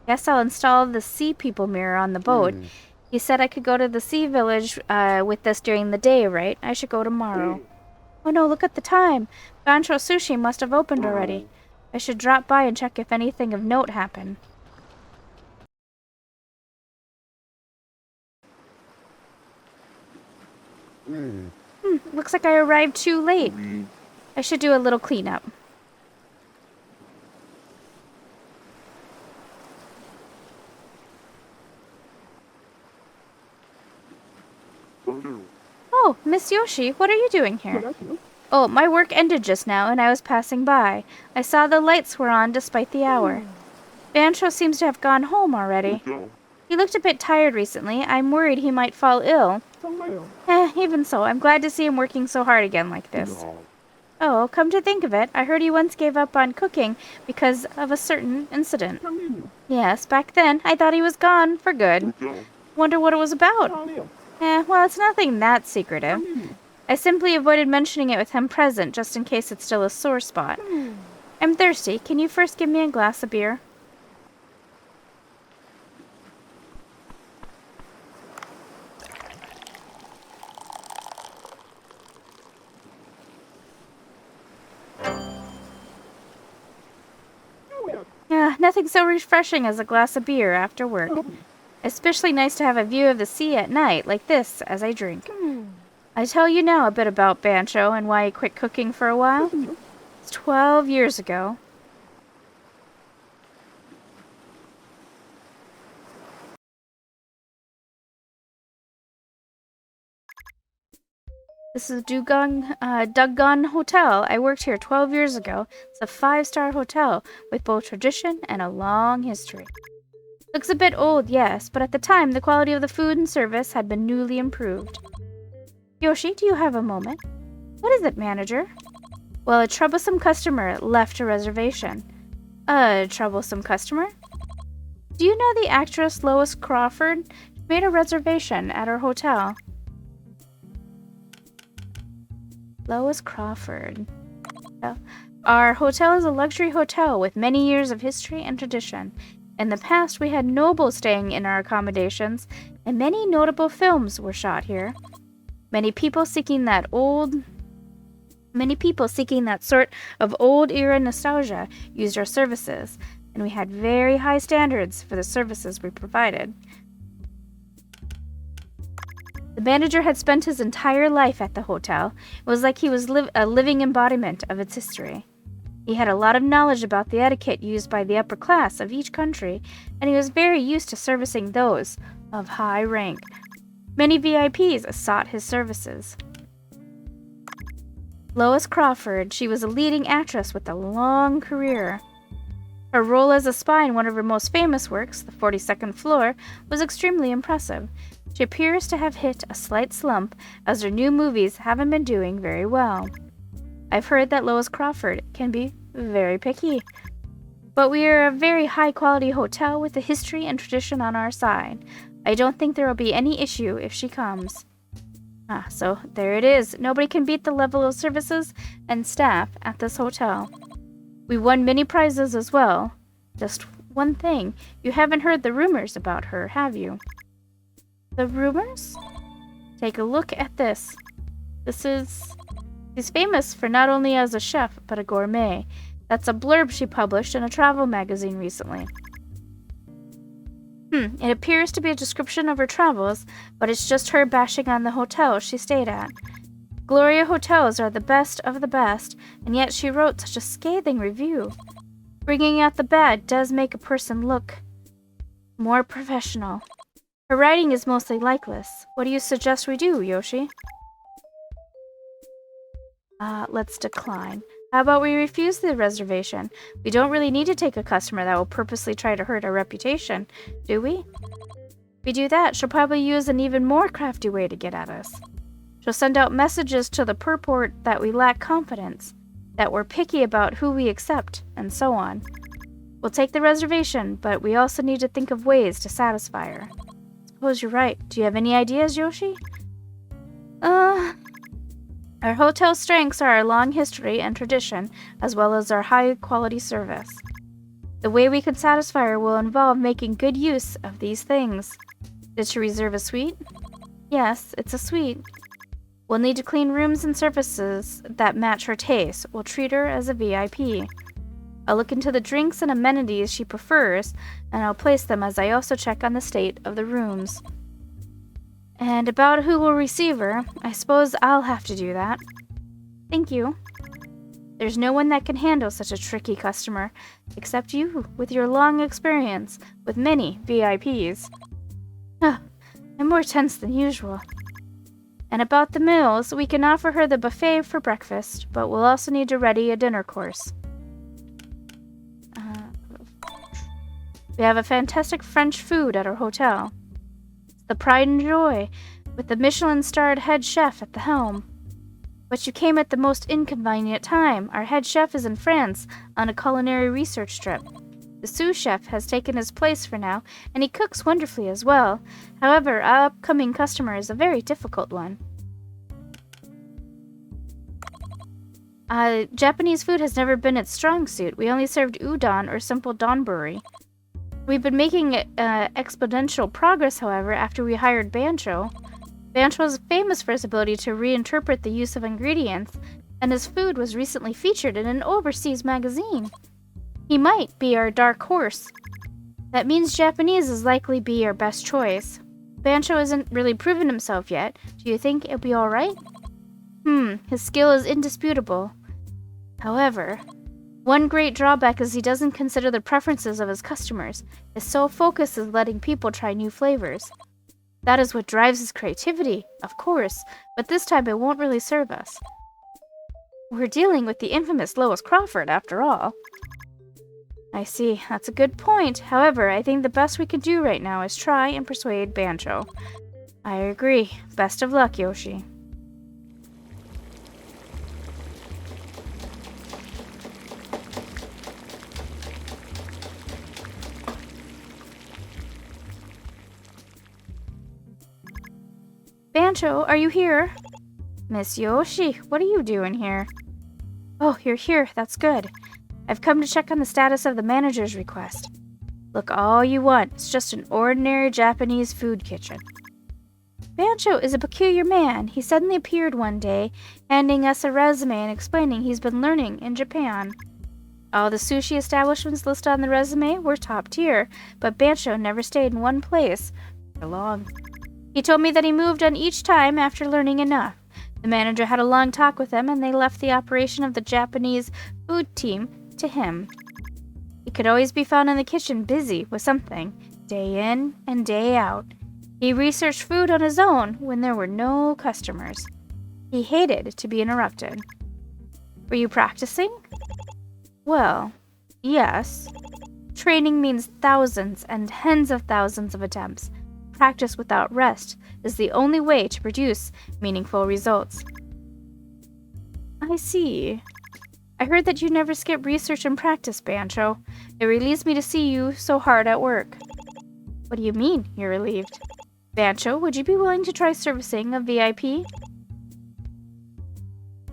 Guess I'll install the Sea People mirror on the boat. He said I could go to the sea village with this during the day, right? I should go tomorrow. Oh no, look at the time. Bancho Sushi must have opened already. I should drop by and check if anything of note happened. Looks like I arrived too late. I should do a little cleanup. Oh, Miss Yoshi, what are you doing here? Oh, my work ended just now, and I was passing by. I saw the lights were on despite the hour. Bancho seems to have gone home already. He looked a bit tired recently. I'm worried he might fall ill. Even so, I'm glad to see him working so hard again like this. Oh, come to think of it, I heard he once gave up on cooking because of a certain incident. Yes, back then, I thought he was gone for good. Wonder what it was about. Well, it's nothing that secretive. I simply avoided mentioning it with him present, just in case it's still a sore spot. I'm thirsty. Can you first give me a glass of beer? Nothing so refreshing as a glass of beer after work. Especially nice to have a view of the sea at night, like this, as I drink. I tell you now a bit about Bancho and why he quit cooking for a while. It's 12 years ago. This is Duggan Hotel. I worked here 12 years ago. It's a 5-star hotel with both tradition and a long history. Looks a bit old, yes, but at the time the quality of the food and service had been newly improved. Yoshi, do you have a moment? What is it, manager? Well, a troublesome customer left a reservation. A troublesome customer? Do you know the actress Lois Crawford? She made a reservation at our hotel. Lois Crawford. Our hotel is a luxury hotel with many years of history and tradition. In the past, we had nobles staying in our accommodations, and many notable films were shot here. Many people seeking that sort of old-era nostalgia used our services, and we had very high standards for the services we provided. The manager had spent his entire life at the hotel. It was like he was a living embodiment of its history. He had a lot of knowledge about the etiquette used by the upper class of each country, and he was very used to servicing those of high rank. Many VIPs sought his services. Lois Crawford, she was a leading actress with a long career. Her role as a spy in one of her most famous works, The 42nd Floor, was extremely impressive. She appears to have hit a slight slump, as her new movies haven't been doing very well. I've heard that Lois Crawford can be very picky. But we are a very high-quality hotel with a history and tradition on our side. I don't think there will be any issue if she comes. So there it is. Nobody can beat the level of services and staff at this hotel. We won many prizes as well. Just one thing. You haven't heard the rumors about her, have you? The rumors? Take a look at this. She's famous for not only as a chef, but a gourmet. That's a blurb she published in a travel magazine recently. It appears to be a description of her travels, but it's just her bashing on the hotel she stayed at. Gloria hotels are the best of the best, and yet she wrote such a scathing review. Bringing out the bad does make a person look more professional. Her writing is mostly likeless. What do you suggest we do, Yoshi? Let's decline. How about we refuse the reservation? We don't really need to take a customer that will purposely try to hurt our reputation, do we? If we do that, she'll probably use an even more crafty way to get at us. She'll send out messages to the purport that we lack confidence, that we're picky about who we accept, and so on. We'll take the reservation, but we also need to think of ways to satisfy her. Suppose you're right. Do you have any ideas, Yoshi? Our hotel's strengths are our long history and tradition, as well as our high-quality service. The way we can satisfy her will involve making good use of these things. Did she reserve a suite? Yes, it's a suite. We'll need to clean rooms and surfaces that match her taste. We'll treat her as a VIP. I'll look into the drinks and amenities she prefers, and I'll place them as I also check on the state of the rooms. And about who will receive her, I suppose I'll have to do that. Thank you. There's no one that can handle such a tricky customer, except you, with your long experience with many VIPs. I'm more tense than usual. And about the meals, we can offer her the buffet for breakfast, but we'll also need to ready a dinner course. We have a fantastic French food at our hotel. It's the pride and joy, with the Michelin-starred head chef at the helm. But you came at the most inconvenient time. Our head chef is in France on a culinary research trip. The sous chef has taken his place for now, and he cooks wonderfully as well. However, our upcoming customer is a very difficult one. Japanese food has never been its strong suit. We only served udon or simple donburi. We've been making exponential progress, however, after we hired Bancho. Bancho is famous for his ability to reinterpret the use of ingredients, and his food was recently featured in an overseas magazine. He might be our dark horse. That means Japanese is likely be our best choice. Bancho isn't really proven himself yet. Do you think it'll be alright? His skill is indisputable. However, one great drawback is he doesn't consider the preferences of his customers. His sole focus is letting people try new flavors. That is what drives his creativity, of course, but this time it won't really serve us. We're dealing with the infamous Lois Crawford, after all. I see, that's a good point. However, I think the best we can do right now is try and persuade Bancho. I agree. Best of luck, Yoshi. Bancho, are you here? Miss Yoshi, what are you doing here? Oh, you're here. That's good. I've come to check on the status of the manager's request. Look all you want. It's just an ordinary Japanese food kitchen. Bancho is a peculiar man. He suddenly appeared one day, handing us a resume and explaining he's been learning in Japan. All the sushi establishments listed on the resume were top tier, but Bancho never stayed in one place for long. He told me that he moved on each time after learning enough. The manager had a long talk with him, and they left the operation of the Japanese food team to him. He could always be found in the kitchen busy with something, day in and day out. He researched food on his own when there were no customers. He hated to be interrupted. Were you practicing? Well, yes. Training means thousands and tens of thousands of attempts. Practice without rest is the only way to produce meaningful results. I see. I heard that you never skip research and practice, Bancho. It relieves me to see you so hard at work. What do you mean, you're relieved? Bancho, would you be willing to try servicing a VIP?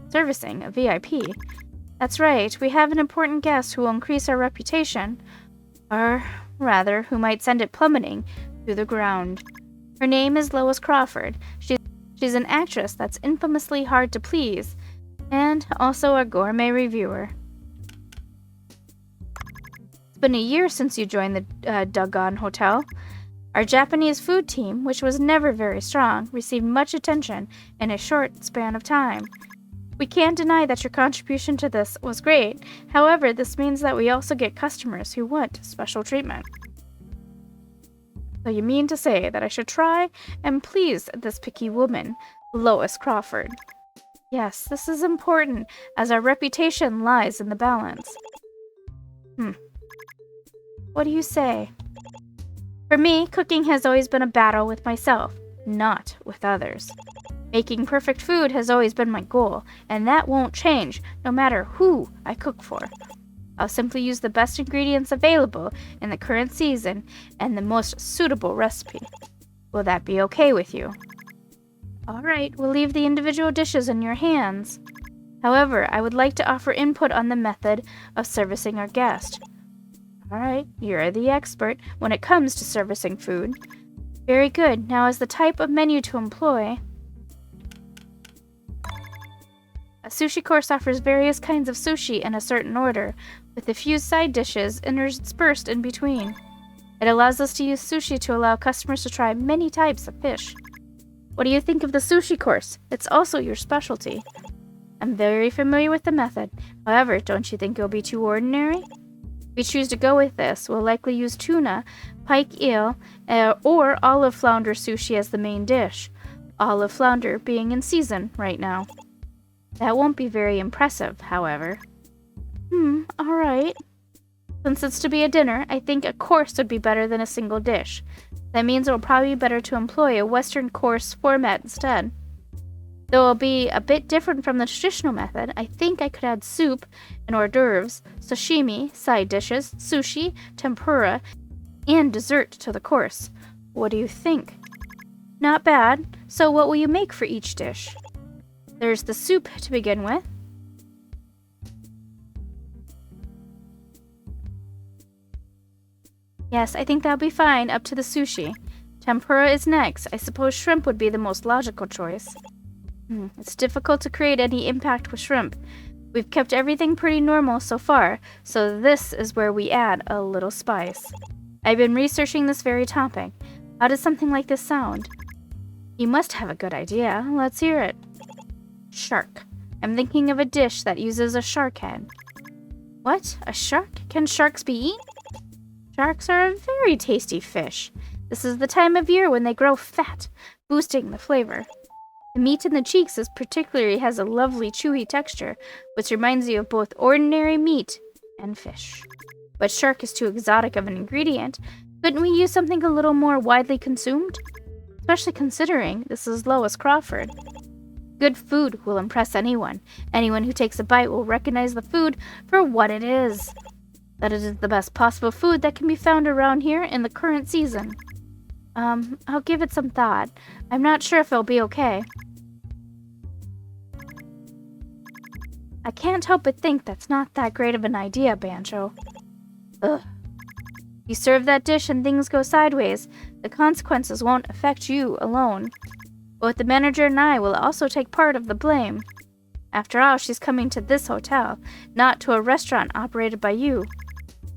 Servicing a VIP? That's right, we have an important guest who will increase our reputation. Or, rather, who might send it plummeting to the ground. Her name is Lois Crawford. She's an actress that's infamously hard to please, and also a gourmet reviewer. It's been a year since you joined the Doggone Hotel. Our Japanese food team, which was never very strong, received much attention in a short span of time. We can't deny that your contribution to this was great. However, this means that we also get customers who want special treatment. So you mean to say that I should try and please this picky woman, Lois Crawford? Yes, this is important, as our reputation lies in the balance. What do you say? For me, cooking has always been a battle with myself, not with others. Making perfect food has always been my goal, and that won't change, no matter who I cook for. I'll simply use the best ingredients available in the current season and the most suitable recipe. Will that be okay with you? All right, we'll leave the individual dishes in your hands. However, I would like to offer input on the method of servicing our guest. Alright, you're the expert when it comes to servicing food. Very good. Now as the type of menu to employ... A sushi course offers various kinds of sushi in a certain order, with a few side dishes interspersed in between. It allows us to use sushi to allow customers to try many types of fish. What do you think of the sushi course? It's also your specialty. I'm very familiar with the method. However, don't you think it'll be too ordinary? If we choose to go with this, we'll likely use tuna, pike eel, or olive flounder sushi as the main dish. Olive flounder being in season right now. That won't be very impressive, however. Alright. Since it's to be a dinner, I think a course would be better than a single dish. That means it will probably be better to employ a Western course format instead. Though it'll be a bit different from the traditional method, I think I could add soup and hors d'oeuvres, sashimi, side dishes, sushi, tempura, and dessert to the course. What do you think? Not bad. So what will you make for each dish? There's the soup to begin with. Yes, I think that'll be fine, up to the sushi. Tempura is next. I suppose shrimp would be the most logical choice. It's difficult to create any impact with shrimp. We've kept everything pretty normal so far, so this is where we add a little spice. I've been researching this very topic. How does something like this sound? You must have a good idea. Let's hear it. Shark. I'm thinking of a dish that uses a shark head. What? A shark? Can sharks be eaten? Sharks are a very tasty fish. This is the time of year when they grow fat, boosting the flavor. The meat in the cheeks particularly has a lovely chewy texture, which reminds you of both ordinary meat and fish. But shark is too exotic of an ingredient. Couldn't we use something a little more widely consumed? Especially considering this is Lois Crawford. Good food will impress anyone. Anyone who takes a bite will recognize the food for what it is. That it is the best possible food that can be found around here in the current season. I'll give it some thought. I'm not sure if it'll be okay. I can't help but think that's not that great of an idea, Bancho. Ugh. You serve that dish and things go sideways, the consequences won't affect you alone. Both the manager and I will also take part of the blame. After all, she's coming to this hotel, not to a restaurant operated by you.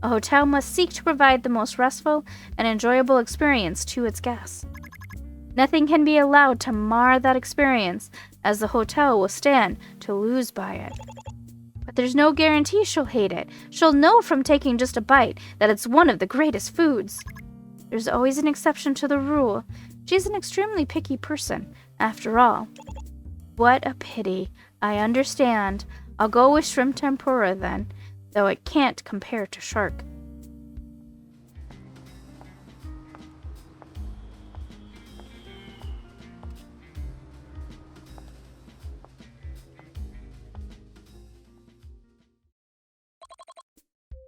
A hotel must seek to provide the most restful and enjoyable experience to its guests. Nothing can be allowed to mar that experience, as the hotel will stand to lose by it. But there's no guarantee she'll hate it. She'll know from taking just a bite that it's one of the greatest foods. There's always an exception to the rule. She's an extremely picky person, after all. What a pity. I understand. I'll go with shrimp tempura then, though it can't compare to shark.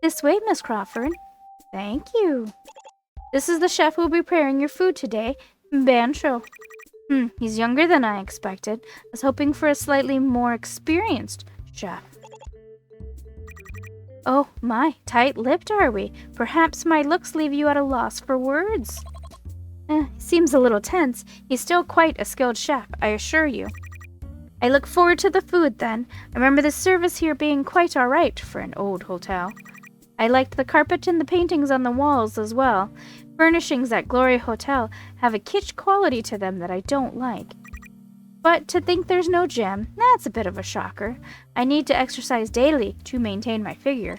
This way, Miss Crawford. Thank you. This is the chef who will be preparing your food today, Bancho. He's younger than I expected. I was hoping for a slightly more experienced chef. Oh my, tight-lipped are we? Perhaps my looks leave you at a loss for words. He seems a little tense. He's still quite a skilled chef, I assure you. I look forward to the food then. I remember the service here being quite alright for an old hotel. I liked the carpet and the paintings on the walls as well. Furnishings at Glory Hotel have a kitsch quality to them that I don't like. But to think there's no gym, that's a bit of a shocker. I need to exercise daily to maintain my figure.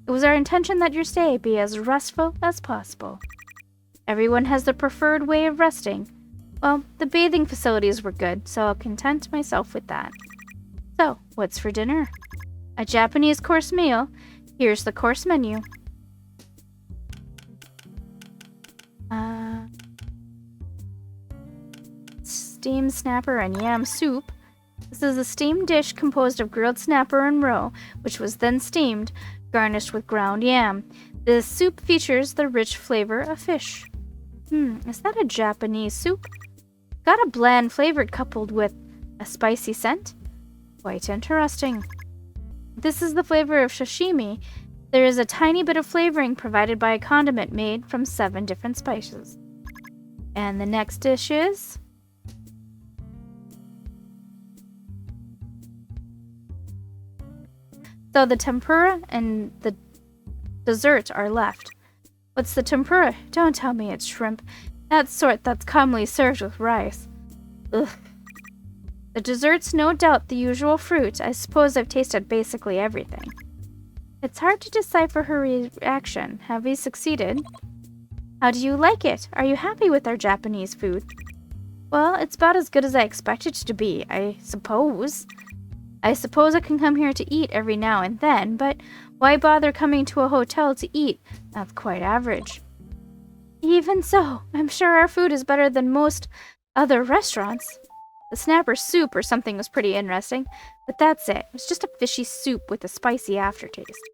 It was our intention that your stay be as restful as possible. Everyone has their preferred way of resting. Well, the bathing facilities were good, so I'll content myself with that. So, what's for dinner? A Japanese course meal. Here's the course menu. Steamed snapper and yam soup. This is a steamed dish composed of grilled snapper and roe, which was then steamed, garnished with ground yam. The soup features the rich flavor of fish. Is that a Japanese soup? Got a bland flavor coupled with a spicy scent? Quite interesting. This is the flavor of sashimi. There is a tiny bit of flavoring provided by a condiment made from 7 different spices. And the next dish is... So the tempura and the dessert are left. What's the tempura? Don't tell me it's shrimp. That sort that's commonly served with rice. Ugh. The dessert's no doubt the usual fruit. I suppose I've tasted basically everything. It's hard to decipher her reaction. Have we succeeded? How do you like it? Are you happy with our Japanese food? Well, it's about as good as I expected it to be, I suppose. I suppose I can come here to eat every now and then, but why bother coming to a hotel to eat? That's quite average. Even so, I'm sure our food is better than most other restaurants. The snapper soup or something was pretty interesting, but that's it. It was just a fishy soup with a spicy aftertaste.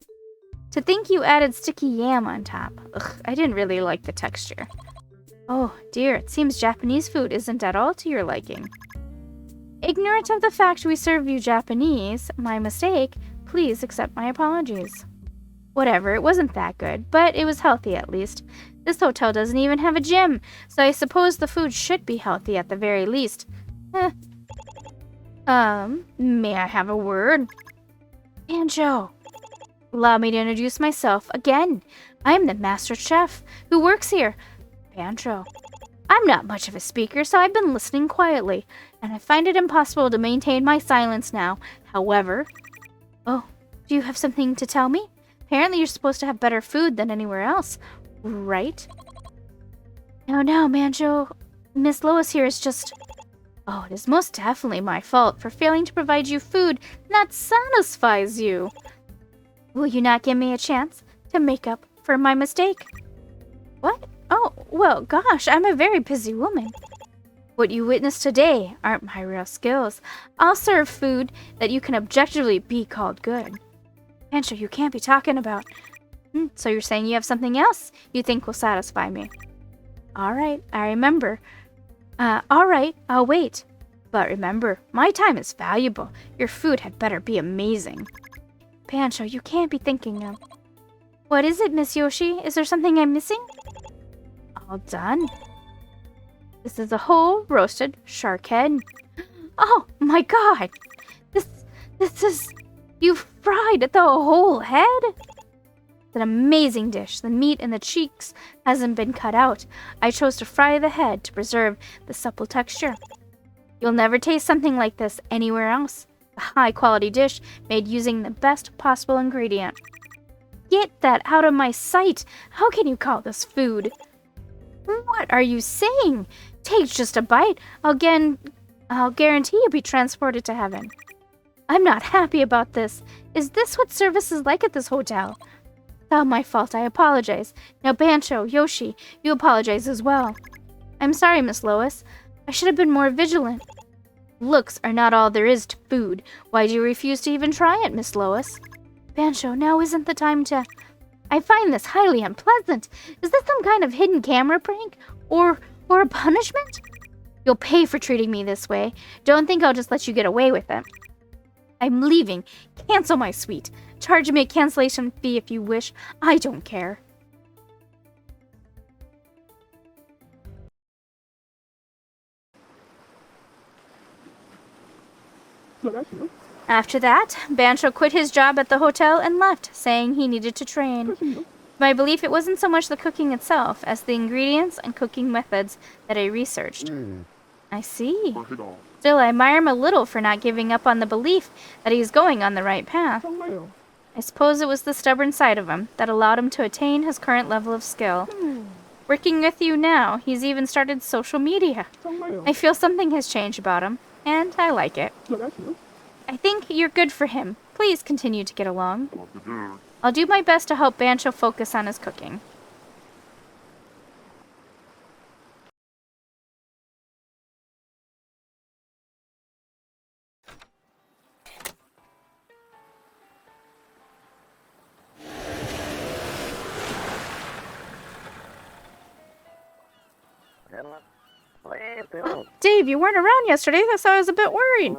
To think you added sticky yam on top. Ugh, I didn't really like the texture. Oh dear, it seems Japanese food isn't at all to your liking. Ignorant of the fact we serve you Japanese, my mistake, please accept my apologies. Whatever, it wasn't that good, but it was healthy at least. This hotel doesn't even have a gym, so I suppose the food should be healthy at the very least. May I have a word? Bancho. Allow me to introduce myself again. I am the master chef who works here. Bancho. I'm not much of a speaker, so I've been listening quietly, and I find it impossible to maintain my silence now. However... Oh, do you have something to tell me? Apparently you're supposed to have better food than anywhere else, right? No, Bancho. Miss Lois here is just... Oh, it is most definitely my fault for failing to provide you food that satisfies you. Will you not give me a chance to make up for my mistake? What? Oh, well, gosh, I'm a very busy woman. What you witnessed today aren't my real skills. I'll serve food that you can objectively be called good. Bancho, you can't be talking about... So you're saying you have something else you think will satisfy me? All right, I remember. All right, I'll wait. But remember, my time is valuable. Your food had better be amazing. Bancho, you can't be thinking of... What is it, Miss Yoshi? Is there something I'm missing? All done. This is a whole roasted shark head. Oh my god! This is... You fried the whole head? It's an amazing dish. The meat in the cheeks hasn't been cut out. I chose to fry the head to preserve the supple texture. You'll never taste something like this anywhere else. A high-quality dish made using the best possible ingredient. Get that out of my sight! How can you call this food? What are you saying? Take just a bite. I'll guarantee you'll be transported to heaven. I'm not happy about this. Is this what service is like at this hotel? It's all my fault. I apologize. Now, Bancho, Yoshi, you apologize as well. I'm sorry, Miss Lois. I should have been more vigilant. Looks are not all there is to food. Why do you refuse to even try it, Miss Lois? Bancho, now isn't the time to... I find this highly unpleasant. Is this some kind of hidden camera prank? Or a punishment? You'll pay for treating me this way. Don't think I'll just let you get away with it. I'm leaving. Cancel my suite. Charge me a cancellation fee if you wish. I don't care. After that, Bancho quit his job at the hotel and left, saying he needed to train. My belief, it wasn't so much the cooking itself as the ingredients and cooking methods that I researched. I see. Still, I admire him a little for not giving up on the belief that he's going on the right path. I suppose it was the stubborn side of him that allowed him to attain his current level of skill. Working with you now, he's even started social media. I feel something has changed about him, and I like it. I think you're good for him. Please continue to get along. I'll do my best to help Bancho focus on his cooking. Oh, Dave, you weren't around yesterday, so I was a bit worried.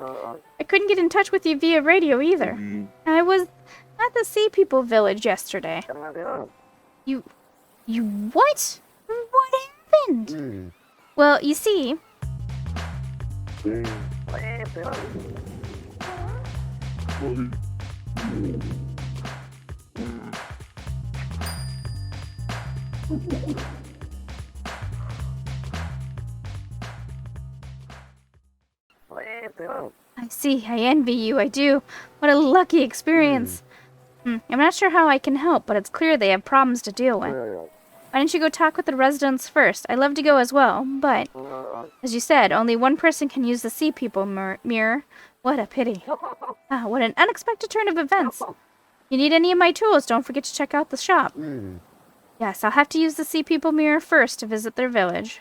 I couldn't get in touch with you via radio either. I was at the Sea People village yesterday. You what? What happened? Well, you see... I see. I envy you. I do. What a lucky experience. I'm not sure how I can help, but it's clear they have problems to deal with. Why don't you go talk with the residents first? I'd love to go as well, but, as you said, only one person can use the Sea People mirror. What a pity. Ah, what an unexpected turn of events. You need any of my tools, don't forget to check out the shop. Yes, I'll have to use the Sea People mirror first to visit their village.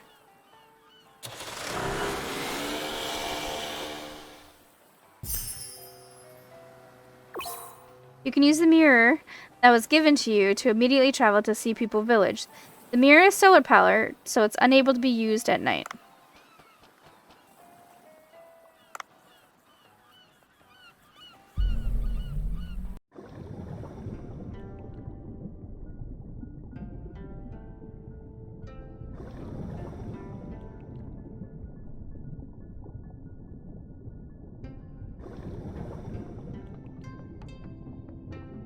You can use the mirror that was given to you to immediately travel to Sea People Village. The mirror is solar powered, so it's unable to be used at night.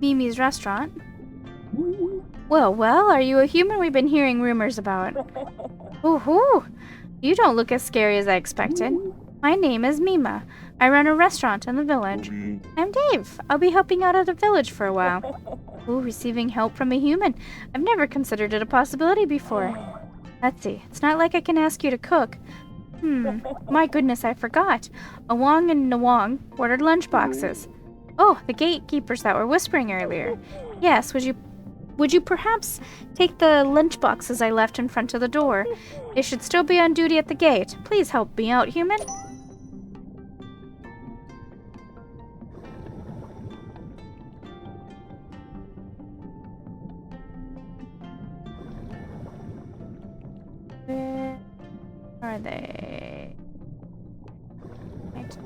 Mimi's restaurant. Well, are you a human we've been hearing rumors about? Ooh, you don't look as scary as I expected. My name is Mima. I run a restaurant in the village. I'm Dave. I'll be helping out at the village for a while. Ooh, receiving help from a human. I've never considered it a possibility before. Let's see. It's not like I can ask you to cook. My goodness, I forgot. Awang and Nawang ordered lunch boxes. Oh, the gatekeepers that were whispering earlier. Yes, would you perhaps take the lunch boxes I left in front of the door? They should still be on duty at the gate. Please help me out, human. Where are they? Right.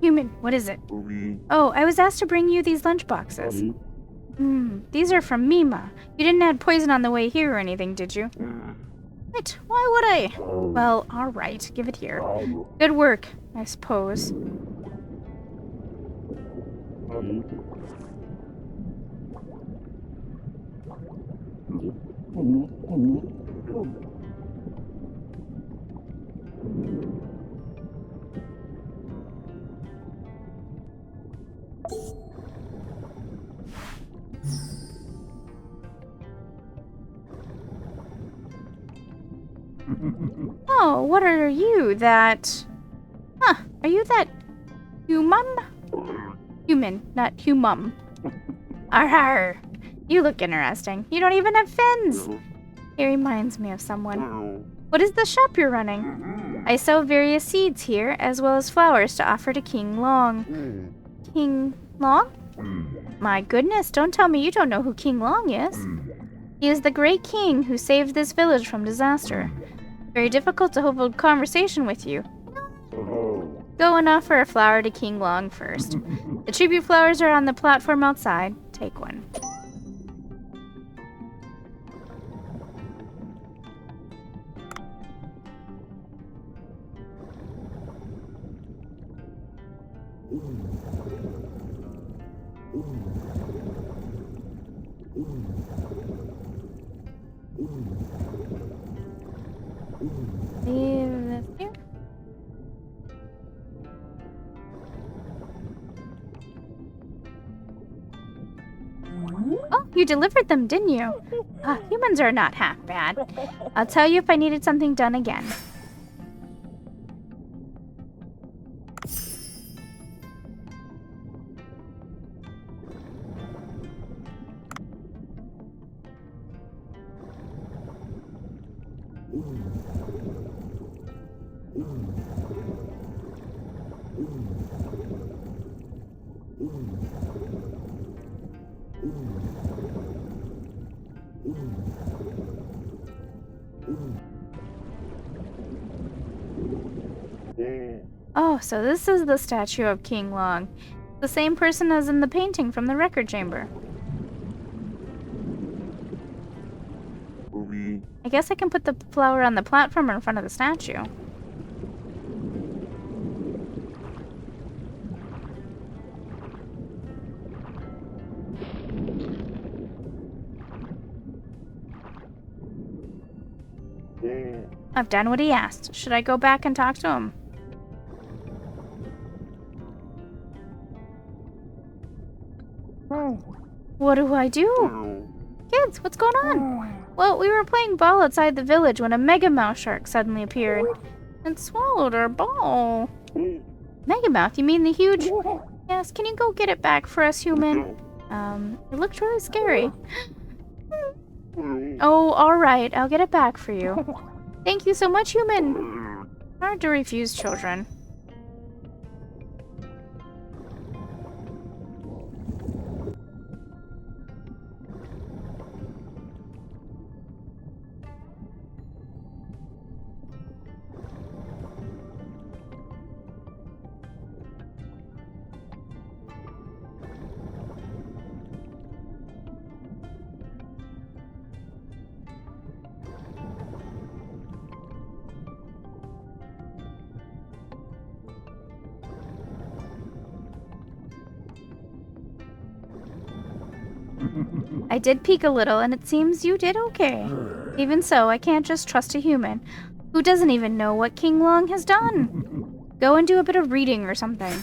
Human, what is it? Oh, I was asked to bring you these lunch boxes. These are from Mima. You didn't add poison on the way here or anything, did you? What? Why would I? Well, alright, give it here. Good work, I suppose. Oh, what are you, that... Huh, are you that... human? Human, not humum. Arr! You look interesting. You don't even have fins! It reminds me of someone. What is the shop you're running? I sell various seeds here, as well as flowers to offer to King Long. King Long? My goodness, don't tell me you don't know who King Long is. He is the great king who saved this village from disaster. Very difficult to hold a conversation with you. Go and offer a flower to King Long first. The tribute flowers are on the platform outside. Take one. Leave this here. delivered them, didn't you? Humans are not half bad. I'll tell you if I needed something done again. Oh, so this is the statue of King Long. The same person as in the painting from the record chamber. I guess I can put the flower on the platform in front of the statue. I've done what he asked. Should I go back and talk to him? What do I do? Kids, what's going on? Well, we were playing ball outside the village when a mega mouth shark suddenly appeared and swallowed our ball. Mega mouth? You mean the huge... Yes, can you go get it back for us, human? It looked really scary. Oh, alright, I'll get it back for you. Thank you so much, human. Hard to refuse children. I did peek a little, and it seems you did okay. Even so, I can't just trust a human who doesn't even know what King Long has done. Go and do a bit of reading or something.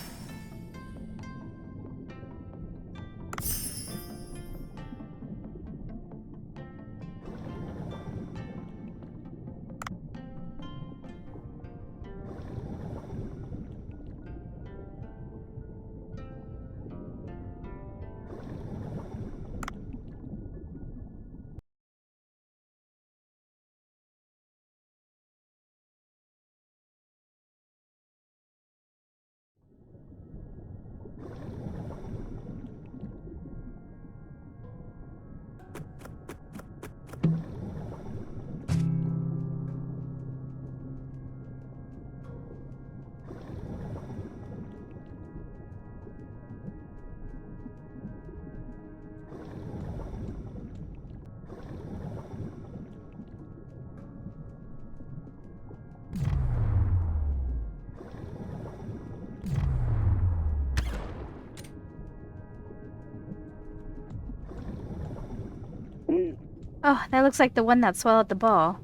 Oh, that looks like the one that swallowed the ball.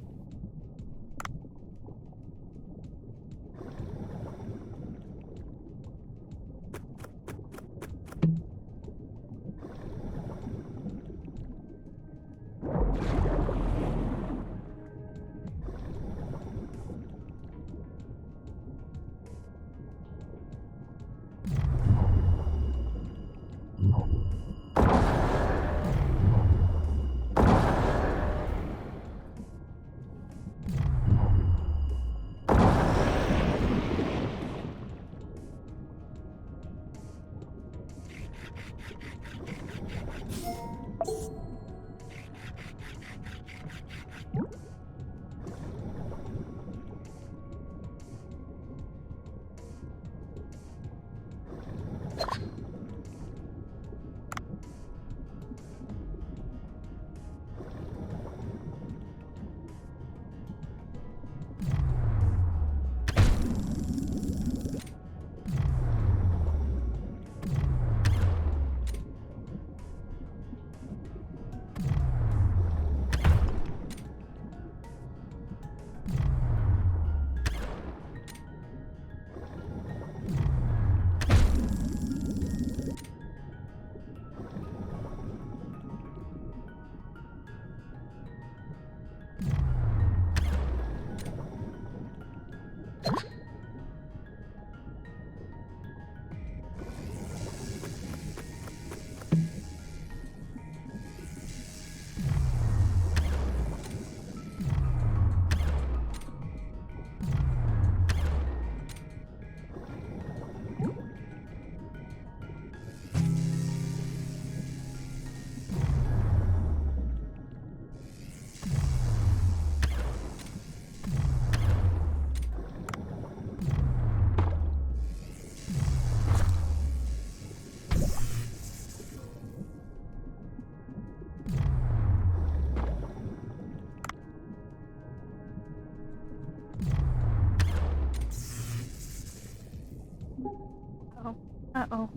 Uh-oh.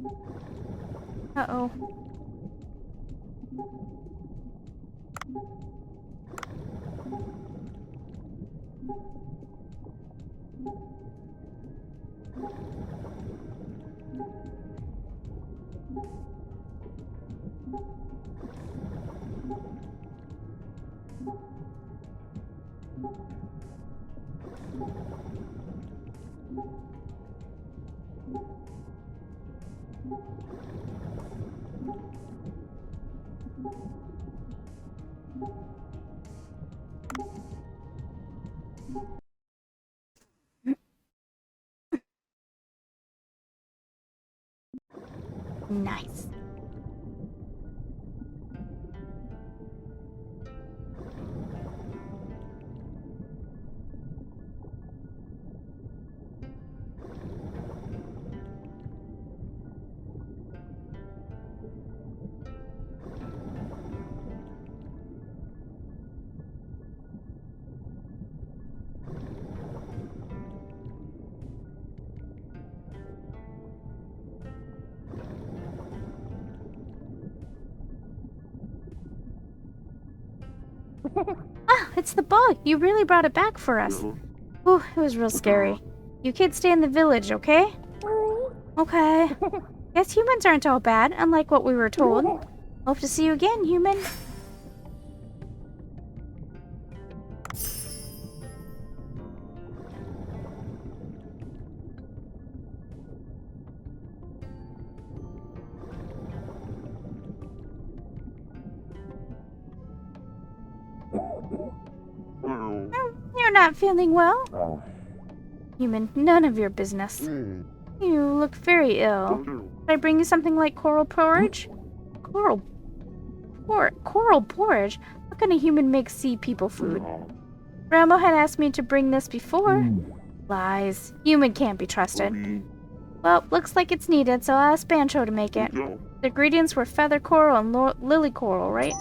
Uh-oh. Nice. Ah, it's the ball. You really brought it back for us. Ooh, it was real scary. You kids stay in the village, okay? Okay. Guess humans aren't all bad, unlike what we were told. Hope to see you again, human. You're not feeling well? Human, none of your business. You look very ill. Should I bring you something like coral porridge? Coral porridge? How can a human make sea people food? Rambo had asked me to bring this before. Lies. Human can't be trusted. Well, looks like it's needed, so I'll ask Bancho to make it. The ingredients were feather coral and lily coral, right?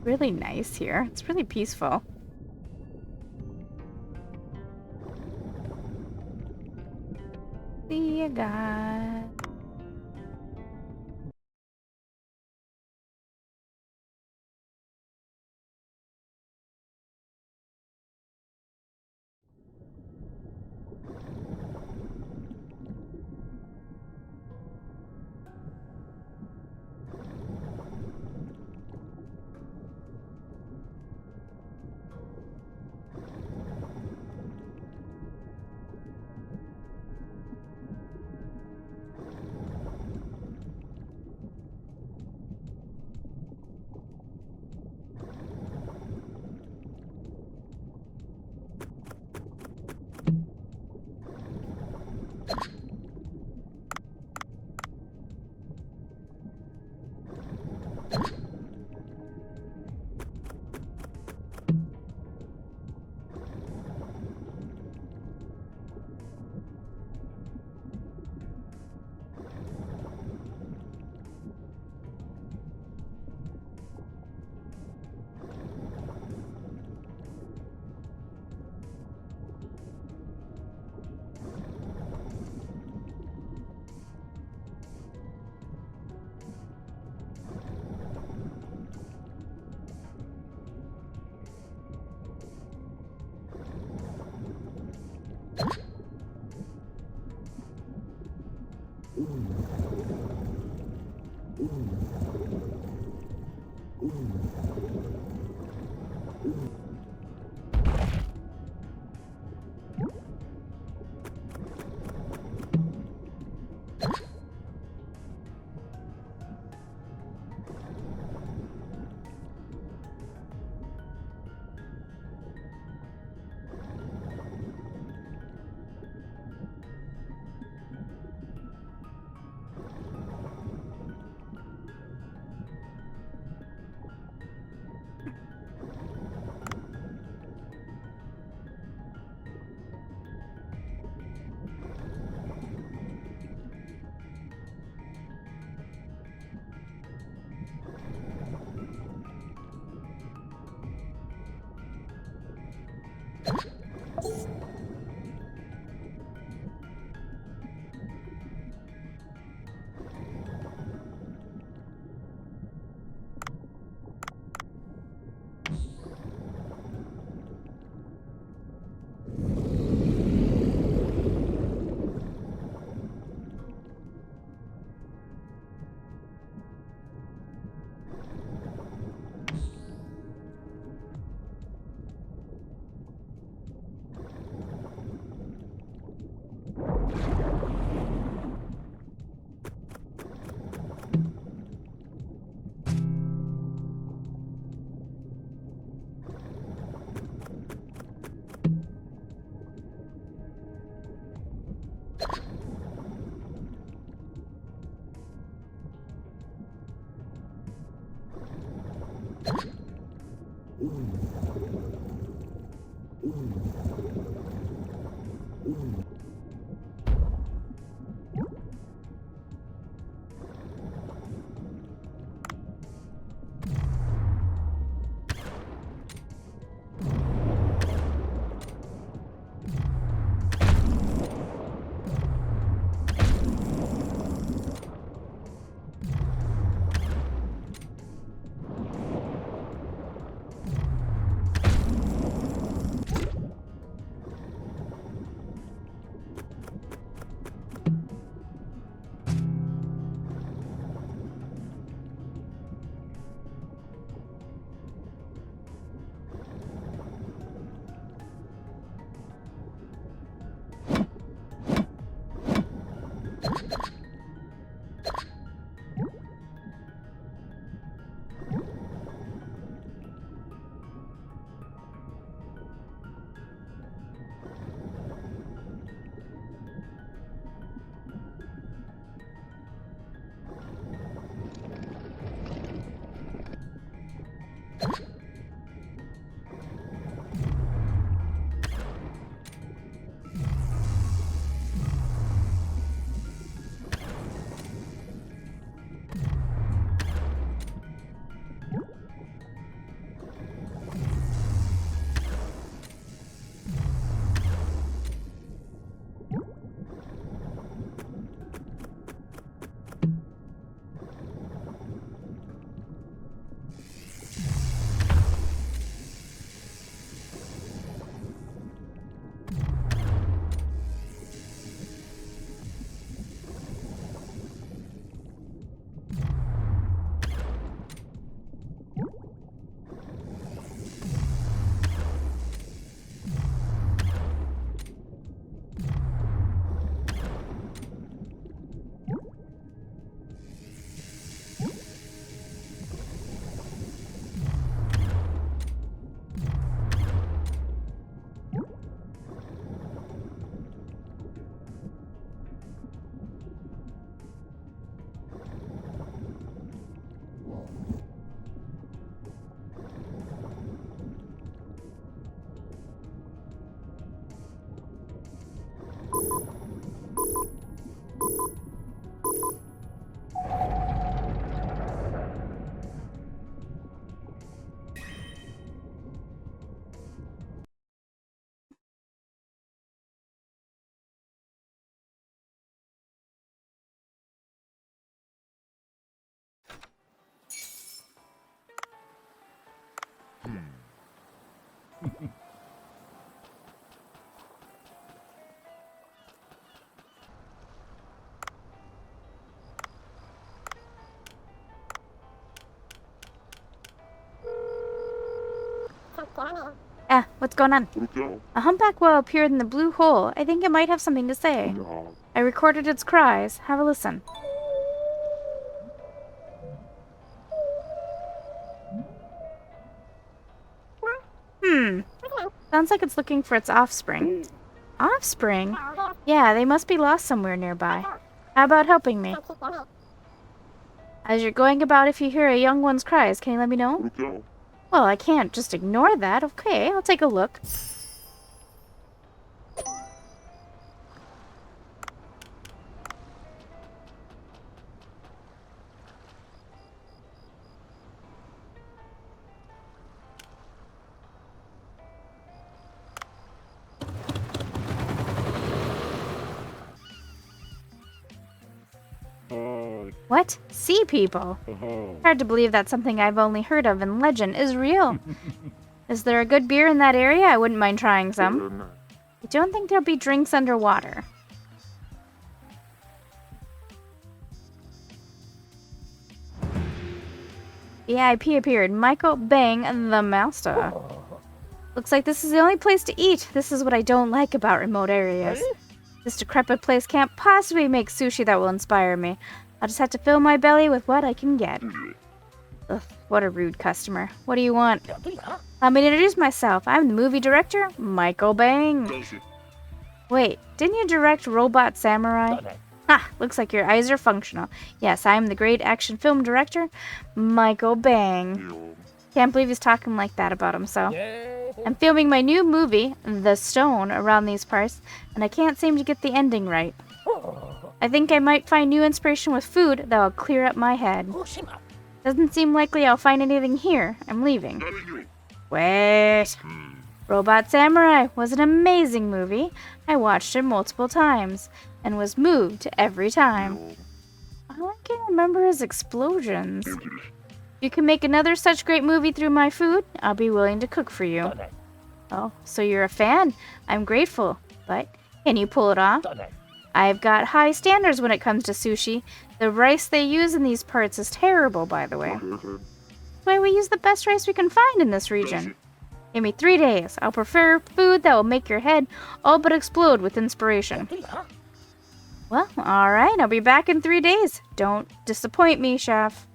Really nice here. It's really peaceful. See ya, guys. Ah, what's going on? A humpback whale appeared in the blue hole. I think it might have something to say. I recorded its cries. Have a listen. Sounds like it's looking for its offspring. Offspring? Yeah, they must be lost somewhere nearby. How about helping me? As you're going about, if you hear a young one's cries, can you let me know? Well, I can't just ignore that. Okay, I'll take a look. What? Sea people? Hard to believe that something I've only heard of in legend is real. Is there a good beer in that area? I wouldn't mind trying some. I don't think there'll be drinks underwater. VIP appeared. Michael Bang, the master. Looks like this is the only place to eat. This is what I don't like about remote areas. This decrepit place can't possibly make sushi that will inspire me. I'll just have to fill my belly with what I can get. Ugh, what a rude customer. What do you want? Let me introduce myself. I'm the movie director, Michael Bang. Wait, didn't you direct Robot Samurai? Ha! Looks like your eyes are functional. Yes, I am the great action film director, Michael Bang. Can't believe he's talking like that about himself. I'm filming my new movie, The Stone, around these parts, and I can't seem to get the ending right. I think I might find new inspiration with food that will clear up my head. Doesn't seem likely I'll find anything here. I'm leaving. Wait. Robot Samurai was an amazing movie. I watched it multiple times and was moved every time. All I can remember is explosions. If you can make another such great movie through my food, I'll be willing to cook for you. Oh, so you're a fan? I'm grateful, but can you pull it off? I've got high standards when it comes to sushi. The rice they use in these parts is terrible, by the way. That's why we use the best rice we can find in this region. Give me 3 days. I'll prepare food that will make your head all but explode with inspiration. Well, alright, I'll be back in 3 days. Don't disappoint me, chef.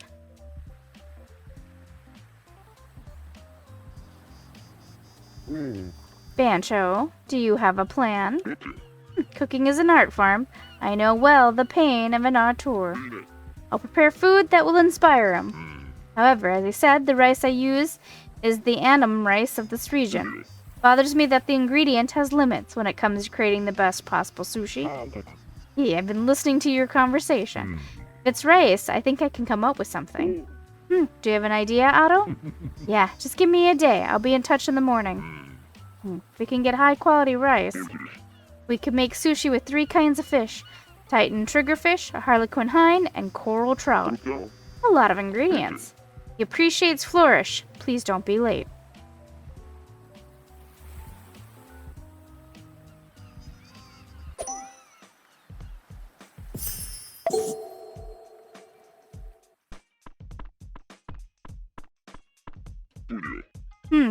Bancho, do you have a plan? Cooking is an art form. I know well the pain of an auteur. I'll prepare food that will inspire him. However, as I said, the rice I use is the Annam rice of this region. Bothers me that the ingredient has limits when it comes to creating the best possible sushi. Yeah, I've been listening to your conversation. If it's rice, I think I can come up with something. Do you have an idea, Otto? Yeah, just give me a day. I'll be in touch in the morning. If we can get high-quality rice, we can make sushi with 3 kinds of fish. Titan triggerfish, harlequin hine, and coral trout. A lot of ingredients. He appreciates flourish. Please don't be late.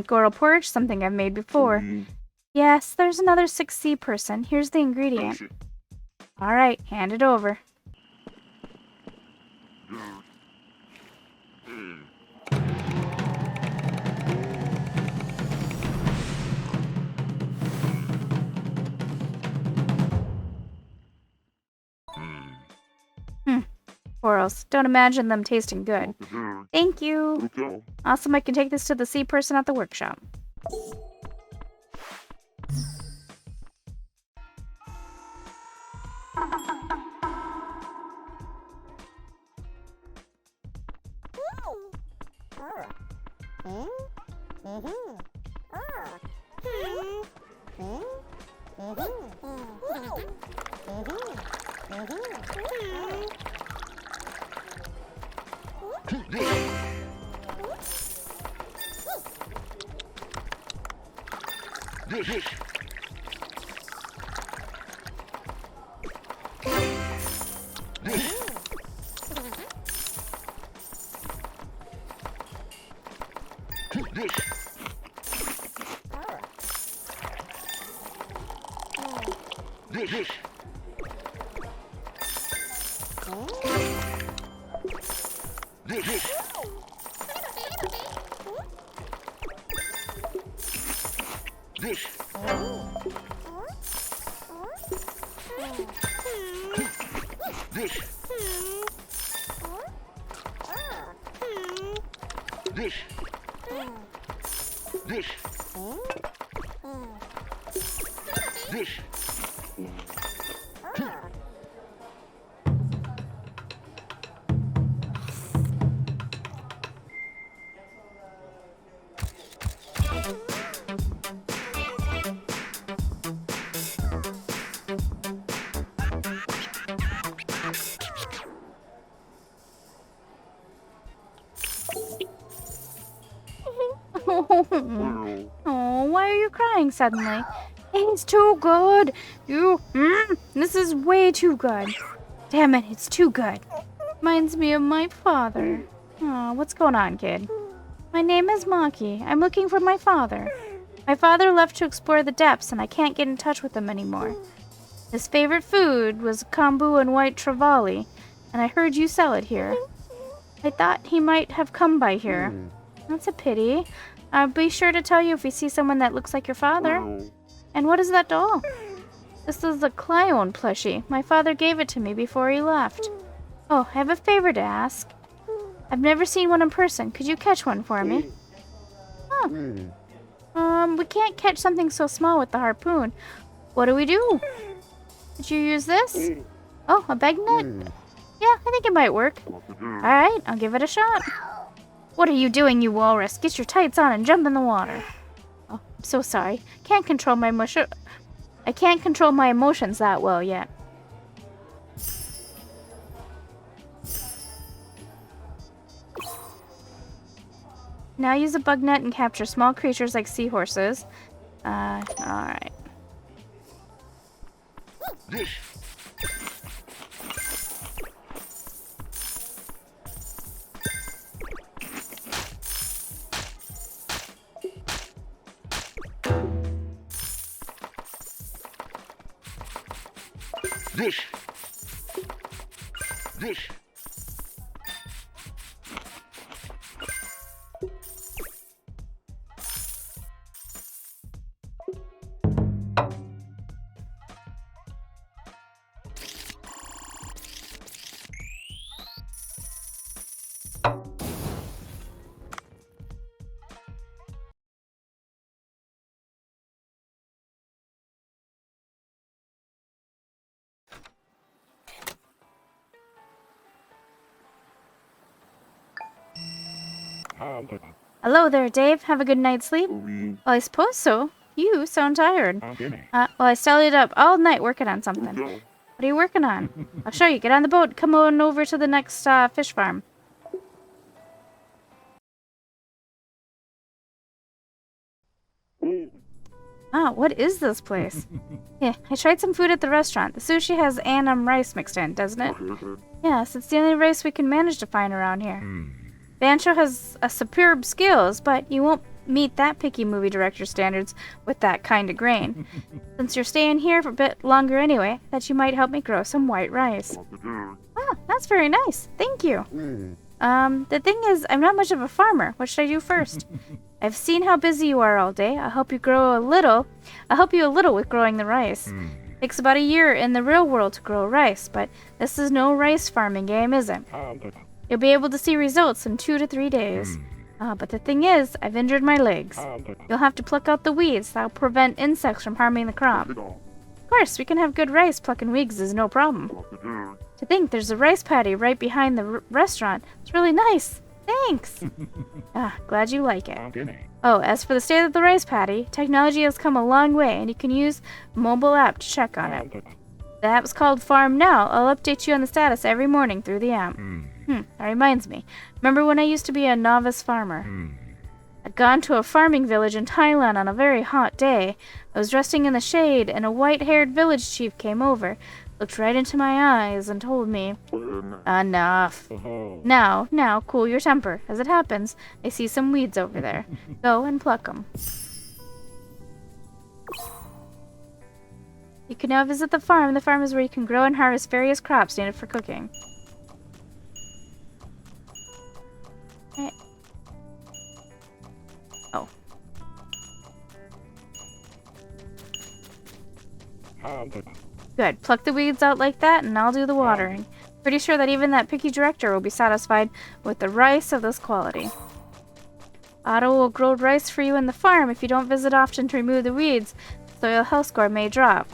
Coral porridge, something I've made before. Yes, there's another 6C person. Here's the ingredient. Alright, hand it over. Corals. Don't imagine them tasting good. Thank you. Awesome, I can take this to the C person at the workshop. Oh, why are you crying suddenly? It's too good. This is way too good. Damn it, it's too good. Reminds me of my father. Oh, what's going on, kid? My name is Maki. I'm looking for my father. My father left to explore the depths, and I can't get in touch with him anymore. His favorite food was kombu and white trevally, and I heard you sell it here. I thought he might have come by here. That's a pity. I'll be sure to tell you if we see someone that looks like your father. And what is that doll? This is a Clyon plushie. My father gave it to me before he left. Oh, I have a favor to ask. I've never seen one in person. Could you catch one for me? We can't catch something so small with the harpoon. What do we do? Did you use this? Oh, a bag net? Yeah, I think it might work. Alright, I'll give it a shot. What are you doing, you walrus? Get your tights on and jump in the water. Oh, I'm so sorry. I can't control my emotions that well yet. Now use a bug net and capture small creatures like seahorses. Alright. Hello there, Dave. Have a good night's sleep? Well, I suppose so. You sound tired. Well, I stayed up all night working on something. What are you working on? I'll show you. Get on the boat. Come on over to the next fish farm. What is this place? Yeah, I tried some food at the restaurant. The sushi has anam rice mixed in, doesn't it? Yes, it's the only rice we can manage to find around here. Bancho has superb skills, but you won't meet that picky movie director standards with that kind of grain. Since you're staying here for a bit longer anyway, that you might help me grow some white rice. Oh, that's very nice. Thank you. The thing is, I'm not much of a farmer. What should I do first? I've seen how busy you are all day. I'll help you a little with growing the rice. It takes about a year in the real world to grow rice, but this is no rice farming game, is it? You'll be able to see results in 2 to 3 days. But the thing is, I've injured my legs. You'll have to pluck out the weeds. That'll prevent insects from harming the crop. Of course, we can have good rice. Plucking weeds is no problem. To think there's a rice paddy right behind the restaurant. It's really nice. Thanks. Glad you like it. Oh, as for the state of the rice paddy, technology has come a long way, and you can use a mobile app to check on it. The app's called Farm Now. I'll update you on the status every morning through the app. That reminds me. Remember when I used to be a novice farmer? I'd gone to a farming village in Thailand on a very hot day. I was resting in the shade, and a white-haired village chief came over, looked right into my eyes, and told me, "Enough. Now, cool your temper. As it happens, I see some weeds over there. Go and pluck them." You can now visit the farm. The farm is where you can grow and harvest various crops needed for cooking. Right. Oh. Good. Pluck the weeds out like that, and I'll do the watering. Pretty sure that even that picky director will be satisfied with the rice of this quality. Otto will grow rice for you in the farm if you don't visit often to remove the weeds. Soil health score may drop.